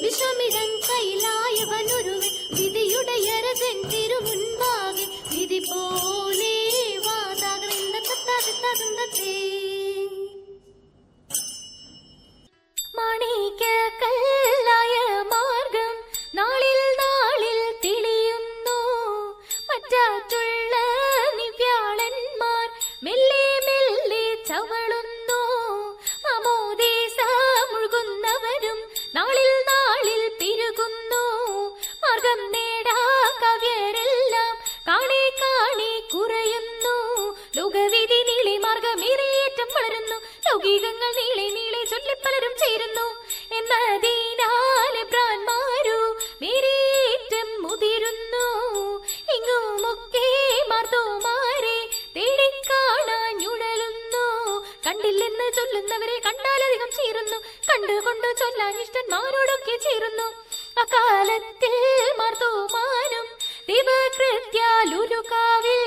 വിഷമിടം കൈലായവനൊരുവൻ വിധിയുടയരജൻ തിരുമുൻപാകെ വിധി പോലെ വാതാകത്തെ മാണിക്യക്കല്ലായ മാർഗം നാളിൽ നാളിൽ തെളിയുന്നു. മറ്റാറ്റുള്ള നിവ്യാളന്മാർ മെല്ലെ മെല്ലെ ചവളുന്നു. അമോദീസ മുഴുകുന്നവരും നാളിൽ നാളിൽ പെരുകുന്നു. മാർഗം നേടാ കവ്യരെല്ലാം കാണേ കാണേ കുറയുന്നു. ലോകവിധി നീളെ മാർഗമേറിയേറ്റം വളരുന്നു. ലൗകികങ്ങൾ നീളെ നീളെ ചൊല്ലി പലരും ചേരുന്നു. എന്നതിനാൽ പ്രാന്മാരു മേരേറ്റം മുതിരുന്നു. ഇങ്ങുമൊക്കെ മാർത്തോമാരെ തേടിക്കാണാഞ്ഞുഴലുന്നു. കണ്ടില്ലെന്ന് ചൊല്ലുന്നവരെ കണ്ടാലധികം ചേരുന്നു. കണ്ടുകൊണ്ട് ചൊല്ലാൻ ഇഷ്ടന്മാരോടൊക്കെ ചേരുന്നു. അക്കാലത്തിൽ മാർത്തോമാനും ദിവകൃത്യാലുരുകാവിൽ